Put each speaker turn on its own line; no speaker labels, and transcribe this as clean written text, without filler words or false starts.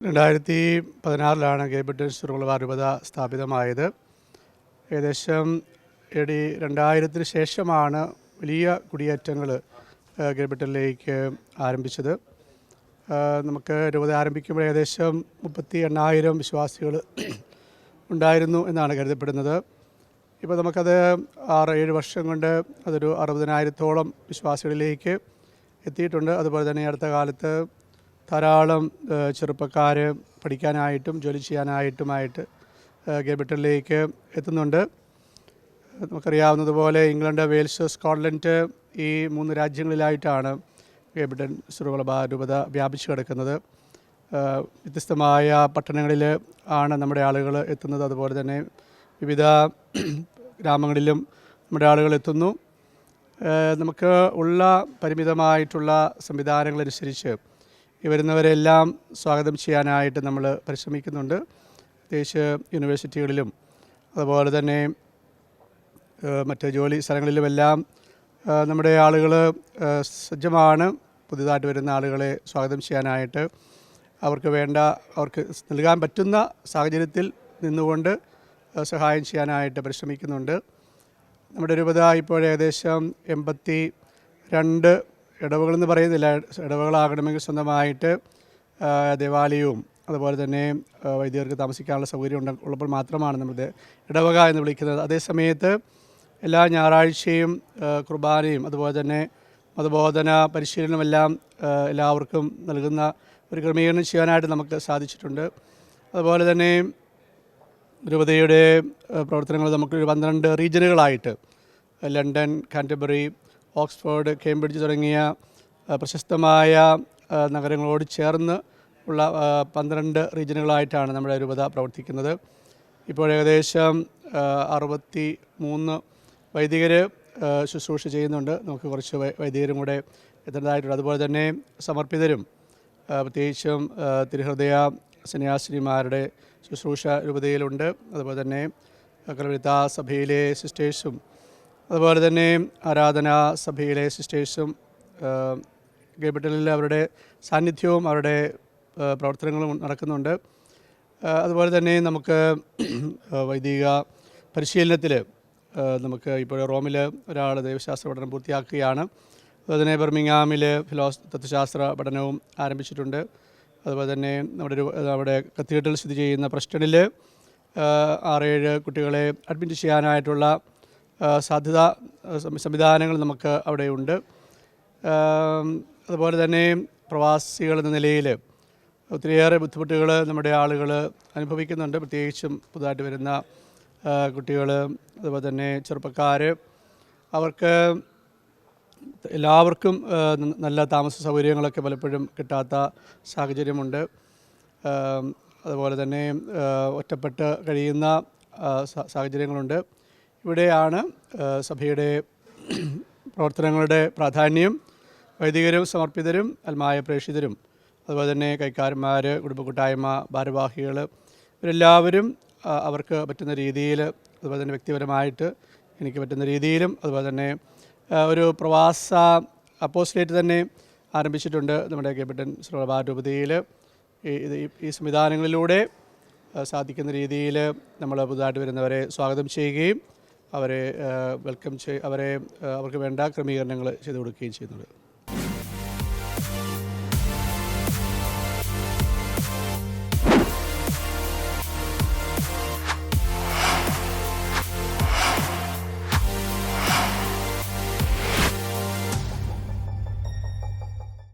2016 ഗേബിട്ടൻ സുറുകുള രൂപത സ്ഥാപിതമായത്. ഏകദേശം AD 2000 ശേഷമാണ് വലിയ കുടിയേറ്റങ്ങൾ ഗേബിട്ടനിലേക്ക് ആരംഭിച്ചത്. നമുക്ക് രൂപത ആരംഭിക്കുമ്പോൾ ഏകദേശം 38,000 വിശ്വാസികൾ ഉണ്ടായിരുന്നു എന്നാണ് കരുതപ്പെടുന്നത്. ഇപ്പോൾ നമുക്കത് 6-7 വർഷം കൊണ്ട് അതൊരു 60,000-ഓളം വിശ്വാസികളിലേക്ക് എത്തിയിട്ടുണ്ട്. അതുപോലെ തന്നെ അടുത്ത കാലത്ത് ധാരാളം ചെറുപ്പക്കാർ പഠിക്കാനായിട്ടും ജോലി ചെയ്യാനായിട്ടുമായിട്ട് ഗേബിട്ടനിലേക്ക് എത്തുന്നുണ്ട്. നമുക്കറിയാവുന്നതുപോലെ ഇംഗ്ലണ്ട്, വെയിൽസ്, സ്കോട്ട്ലൻഡ് ഈ 3 രാജ്യങ്ങളിലായിട്ടാണ് ഗേബിട്ടൻ സുറുകുള രൂപത വ്യാപിച്ചു കിടക്കുന്നത്. വ്യത്യസ്തമായ പട്ടണങ്ങളിൽ ആണ് നമ്മുടെ ആളുകൾ എത്തുന്നത്. അതുപോലെ തന്നെ വിവിധ ഗ്രാമങ്ങളിലും നമ്മുടെ ആളുകൾ എത്തുന്നു. നമുക്ക് ഉള്ള പരിമിതമായിട്ടുള്ള സംവിധാനങ്ങളനുസരിച്ച് ഈ വരുന്നവരെല്ലാം സ്വാഗതം ചെയ്യാനായിട്ട് നമ്മൾ പരിശ്രമിക്കുന്നുണ്ട്. പ്രത്യേകിച്ച് യൂണിവേഴ്സിറ്റികളിലും അതുപോലെ തന്നെ മറ്റ് ജോലി സ്ഥലങ്ങളിലുമെല്ലാം നമ്മുടെ ആളുകൾ സജ്ജമാണ്. പുതിയതായിട്ട് വരുന്ന ആളുകളെ സ്വാഗതം ചെയ്യാനായിട്ട് അവർക്ക് നൽകാൻ പറ്റുന്ന സാഹചര്യത്തിൽ നിന്നുകൊണ്ട് സഹായം ചെയ്യാനായിട്ട് പരിശ്രമിക്കുന്നുണ്ട്. നമ്മുടെ രൂപത ഇപ്പോൾ ഏകദേശം 82 ഇടവകളെന്ന് പറയുന്നില്ല, ഇടവകളാകണമെങ്കിൽ സ്വന്തമായിട്ട് ദേവാലയവും അതുപോലെ തന്നെ വൈദികർക്ക് താമസിക്കാനുള്ള സൗകര്യം ഉള്ളപ്പോൾ മാത്രമാണ് നമ്മുടെ ഇടവക എന്ന് വിളിക്കുന്നത്. അതേസമയത്ത് എല്ലാ ഞായറാഴ്ചയും കുർബാനയും അതുപോലെ തന്നെ മതബോധന പരിശീലനമെല്ലാം എല്ലാവർക്കും നൽകുന്ന ഒരു ക്രമീകരണം ചെയ്യാനായിട്ട് നമുക്ക് സാധിച്ചിട്ടുണ്ട്. അതുപോലെ തന്നെ രൂപതയുടെ പ്രവർത്തനങ്ങൾ നമുക്ക് 12 റീജിയനുകളായിട്ട് ലണ്ടൻ, കാൻറ്റർബറി, ഓക്സ്ഫോർഡ്, കേംബ്രിഡ്ജ് തുടങ്ങിയ പ്രശസ്തമായ നഗരങ്ങളോട് ചേർന്ന് ഉള്ള 12 റീജിയനുകളായിട്ടാണ് നമ്മുടെ രൂപത പ്രവർത്തിക്കുന്നത്. ഇപ്പോൾ ഏകദേശം 63 വൈദികർ ശുശ്രൂഷ ചെയ്യുന്നുണ്ട്. നമുക്ക് കുറച്ച് വൈദികരും കൂടെ എത്തേണ്ടതായിട്ടുണ്ട്. അതുപോലെ തന്നെ സമർപ്പിതരും പ്രത്യേകിച്ചും തിരുഹൃദയ സന്യാസിനിമാരുടെ ശുശ്രൂഷ രൂപതയിലുണ്ട്. അതുപോലെ തന്നെ കർമ്മലിത്ത സഭയിലെ സിസ്റ്റേഴ്സും അതുപോലെ തന്നെ ആരാധനാ സഭയിലെ സിസ്റ്റേഴ്സും ഗേബിട്ടനിൽ അവരുടെ സാന്നിധ്യവും അവരുടെ പ്രവർത്തനങ്ങളും നടക്കുന്നുണ്ട്. അതുപോലെ തന്നെ നമുക്ക് വൈദിക പരിശീലനത്തിൽ നമുക്ക് ഇപ്പോൾ റോമിൽ ഒരാൾ ദൈവശാസ്ത്ര പഠനം പൂർത്തിയാക്കുകയാണ്. അതുപോലെ തന്നെ ബർമിംഗ്ഹാമിൽ തത്വശാസ്ത്ര പഠനവും ആരംഭിച്ചിട്ടുണ്ട്. അതുപോലെ തന്നെ നമ്മുടെ കത്തീഡ്രൽ സ്ഥിതി ചെയ്യുന്ന പ്രസ്റ്റണിൽ 6-7 കുട്ടികളെ അഡ്മിറ്റ് ചെയ്യാനായിട്ടുള്ള സംവിധാനങ്ങൾ നമുക്ക് അവിടെയുണ്ട്. അതുപോലെ തന്നെ പ്രവാസികൾ എന്ന നിലയിൽ ഒത്തിരിയേറെ ബുദ്ധിമുട്ടുകൾ നമ്മുടെ ആളുകൾ അനുഭവിക്കുന്നുണ്ട്. പ്രത്യേകിച്ചും പുതുതായിട്ട് വരുന്ന കുട്ടികൾ അതുപോലെ തന്നെ ചെറുപ്പക്കാർ അവർക്ക് എല്ലാവർക്കും നല്ല താമസ സൗകര്യങ്ങളൊക്കെ പലപ്പോഴും കിട്ടാത്ത സാഹചര്യമുണ്ട്. അതുപോലെ തന്നെ ഒറ്റപ്പെട്ട് കഴിയുന്ന സാഹചര്യങ്ങളുണ്ട്. ഇവിടെയാണ് സഭയുടെ പ്രവർത്തനങ്ങളുടെ പ്രാധാന്യം. വൈദികരും സമർപ്പിതരും അൽമായ പ്രേക്ഷിതരും അതുപോലെ തന്നെ കൈക്കാരന്മാർ, കുടുംബ കൂട്ടായ്മ ഭാരവാഹികൾ ഇവരെല്ലാവരും അവർക്ക് പറ്റുന്ന രീതിയിൽ അതുപോലെ തന്നെ വ്യക്തിപരമായിട്ട് എനിക്ക് പറ്റുന്ന രീതിയിലും അതുപോലെ തന്നെ ഒരു പ്രവാസ അപ്പോസ്റ്റലേറ്റ് തന്നെ ആരംഭിച്ചിട്ടുണ്ട് നമ്മുടെ ഗേബിട്ടൻ സുറുകുള രൂപതയിൽ. ഈ സംവിധാനങ്ങളിലൂടെ സാധിക്കുന്ന രീതിയിൽ നമ്മൾ പുതുതായിട്ട് വരുന്നവരെ സ്വാഗതം ചെയ്യുകയും അവരെ അവർക്ക് വേണ്ട ക്രമീകരണങ്ങൾ ചെയ്തു കൊടുക്കുകയും ചെയ്യുന്നുണ്ട്.